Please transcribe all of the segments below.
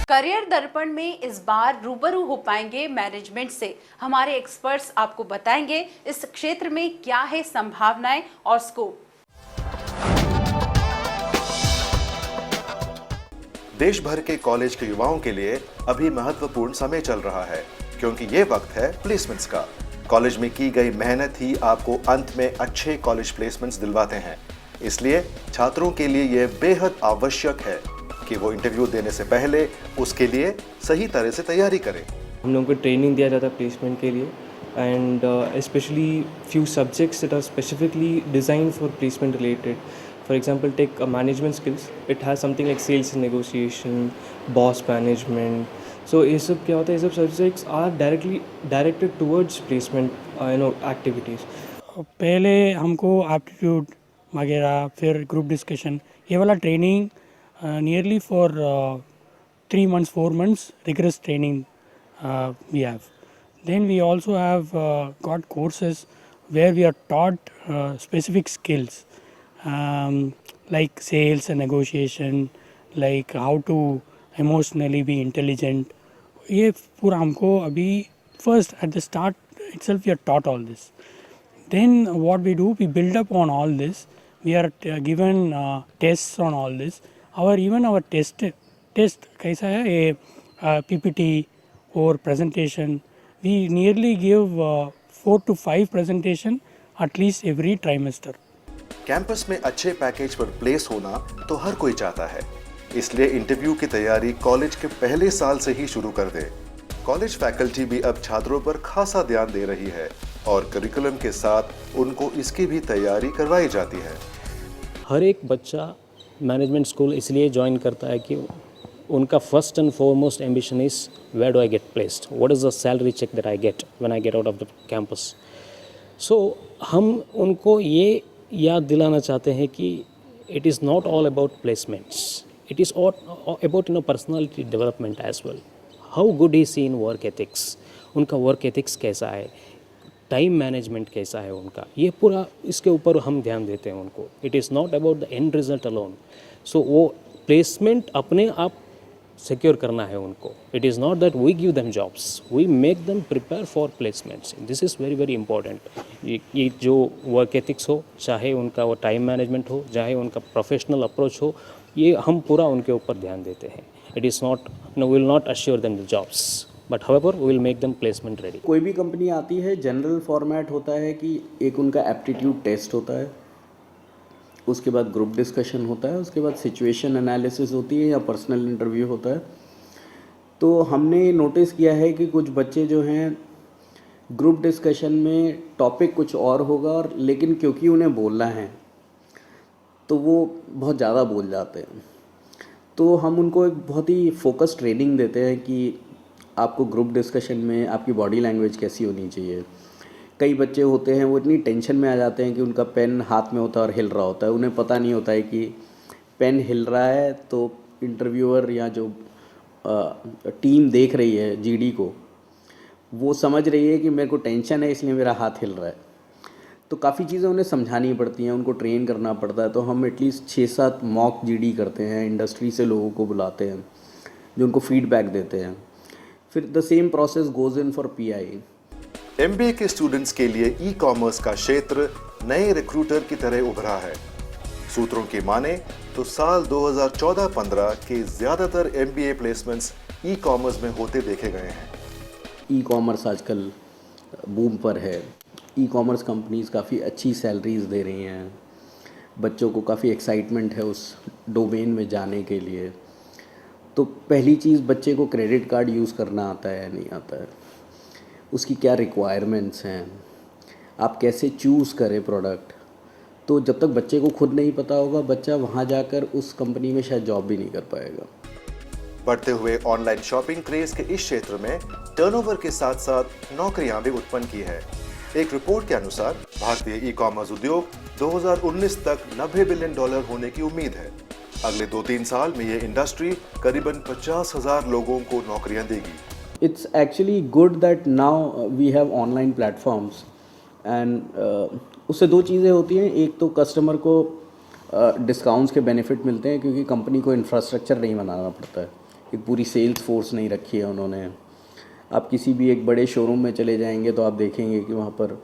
Career दर्पण में इस बार रूबरू हो पाएंगे मैनेजमेंट से। हमारे एक्सपर्ट्स आपको बताएंगे इस क्षेत्र में क्या है संभावनाएं और स्कोप। देश भर के कॉलेज के युवाओं के लिए अभी महत्वपूर्ण समय चल रहा है, क्योंकि ये वक्त है प्लेसमेंट्स का। कॉलेज में की गई मेहनत ही आपको अंत में अच्छे कॉलेज प्लेसमेंट्स दिलवाते हैं। इसलिए छात्रों के लिए ये बेहद आवश्यक है कि वो इंटरव्यू देने से पहले उसके लिए सही तरह से तैयारी करें। हम लोगों को ट्रेनिंग दिया जाता है प्लेसमेंट के लिए, and specially few subjects that are specifically design for placement related. For example, take management skills. It has something like sales and negotiation, boss management. So ये सब क्या होता है, ये सब subjects are directed towards placement activities. पहले हमको aptitude वगैरह, फिर ग्रुप डिस्कशन, ये वाला training nearly for 3 months 4 months rigorous training we have. Then we also have got courses where we are taught specific skills. Like sales and negotiation, like how to emotionally be intelligent. ये पूरा हमको अभी first at the start itself we are taught all this. Then what we do, we build up on all this. We are given tests on all this. Our test कैसा है, ये PPT or presentation. We nearly give 4 to 5 presentation at least every trimester. Campus में अच्छे package पर place होना तो हर कोई चाहता है, इसलिए इंटरव्यू की तैयारी कॉलेज के पहले साल से ही शुरू कर दे। कॉलेज फैकल्टी भी अब छात्रों पर खासा ध्यान दे रही है और करिकुलम के साथ उनको इसकी भी तैयारी करवाई जाती है। हर एक बच्चा मैनेजमेंट स्कूल इसलिए ज्वाइन करता है कि उनका first and foremost ambition is where do I get placed, what is the salary check that I get when I get out of the campus. So हम उनको ये याद दिलाना चाहते हैं कि it is not all about placements, it is about personality development as well. How good he see in work ethics, उनका work ethics कैसा है, टाइम मैनेजमेंट कैसा है उनका, ये पूरा इसके ऊपर हम ध्यान देते हैं उनको। It is not about the end result alone. So वो प्लेसमेंट अपने आप सिक्योर करना है उनको। It is not that we give them jobs, we make them prepare for placements. This is very very important. ये जो वर्क एथिक्स हो, चाहे उनका वो टाइम मैनेजमेंट हो, चाहे उनका प्रोफेशनल अप्रोच हो, ये हम पूरा उनके ऊपर ध्यान देते हैं। It is not, no, will not assure them the jobs, but however we will make them placement ready. कोई भी कंपनी आती है, जनरल फॉर्मेट होता है कि एक उनका एप्टीट्यूड टेस्ट होता है, उसके बाद ग्रुप डिस्कशन होता है, उसके बाद सिचुएशन एनालिसिस होती है या पर्सनल इंटरव्यू होता है। तो हमने नोटिस किया है कि कुछ बच्चे जो हैं ग्रुप डिस्कशन में टॉपिक कुछ और होगा, और लेकिन क्योंकि उन्हें बोलना है तो वो बहुत ज़्यादा बोल जाते हैं। तो हम उनको एक बहुत ही फोकस ट्रेनिंग देते हैं कि आपको ग्रुप डिस्कशन में आपकी बॉडी लैंग्वेज कैसी होनी चाहिए। कई बच्चे होते हैं वो इतनी टेंशन में आ जाते हैं कि उनका पेन हाथ में होता है और हिल रहा होता है, उन्हें पता नहीं होता है कि पेन हिल रहा है तो इंटरव्यूअर या जो टीम देख रही है जीडी को, वो समझ रही है कि मेरे को टेंशन है इसलिए मेरा हाथ हिल रहा है। तो काफ़ी चीज़ें उन्हें समझानी पड़ती हैं, उनको ट्रेन करना पड़ता है। तो हम एटलीस्ट 6-7 मॉक जीडी करते हैं, इंडस्ट्री से लोगों को बुलाते हैं जो उनको फीडबैक देते हैं। फिर the same process goes in for pi. MBA के स्टूडेंट्स के लिए ई कॉमर्स का क्षेत्र नए रिक्रूटर की तरह उभरा है। सूत्रों की माने तो साल 2014-15 के ज़्यादातर एमबीए प्लेसमेंट्स ई कॉमर्स में होते देखे गए हैं। ई कॉमर्स आजकल बूम पर है। ई कॉमर्स कंपनीज़ काफ़ी अच्छी सैलरीज दे रही हैं, बच्चों को काफ़ी एक्साइटमेंट है उस डोमेन में जाने के लिए। तो पहली चीज़, बच्चे को क्रेडिट कार्ड यूज़ करना आता है या नहीं आता है, उसकी क्या रिक्वायरमेंट्स हैं, आप कैसे चूज़ करें प्रोडक्ट। तो जब तक बच्चे को खुद नहीं पता होगा, बच्चा वहाँ जाकर उस कंपनी में शायद जॉब भी नहीं कर पाएगा। बढ़ते हुए ऑनलाइन शॉपिंग क्रेज के इस क्षेत्र में टर्नओवर के साथ साथ नौकरियां भी उत्पन्न की है। एक रिपोर्ट के अनुसार भारतीय ई कॉमर्स उद्योग 2019 तक $90 बिलियन होने की उम्मीद है। अगले 2-3 साल में ये इंडस्ट्री करीबन 50,000 लोगों को नौकरियां देगी। It's actually good that now we have online platforms and उससे दो चीज़ें होती हैं। एक तो कस्टमर को डिस्काउंट्स के बेनिफिट मिलते हैं क्योंकि कंपनी को इंफ्रास्ट्रक्चर नहीं बनाना पड़ता है। एक पूरी सेल्स फोर्स नहीं रखी है उन्होंने। आप किसी भी एक बड़े शोरूम में चले जाएंगे तो आप देखेंगे कि वहाँ पर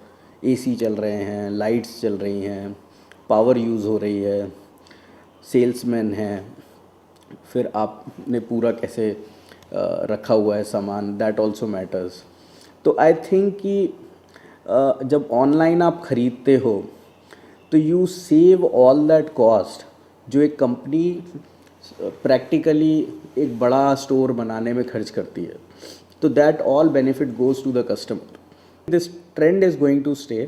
एसी चल रहे हैं, लाइट्स चल रही हैं, पावर यूज़ हो रही है, सेल्समैन हैं, फिर आपने पूरा कैसे रखा हुआ है सामान, दैट ऑल्सो मैटर्स। तो आई थिंक कि जब ऑनलाइन आप ख़रीदते हो तो you save all that cost जो एक कंपनी प्रैक्टिकली एक बड़ा स्टोर बनाने में खर्च करती है। तो that all benefit goes to the customer. This trend is going to stay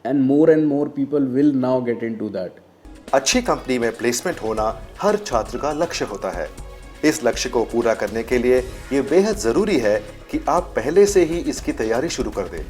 and more people will now get into that. अच्छी कंपनी में प्लेसमेंट होना हर छात्र का लक्ष्य होता है। इस लक्ष्य को पूरा करने के लिए ये बेहद जरूरी है कि आप पहले से ही इसकी तैयारी शुरू कर दें।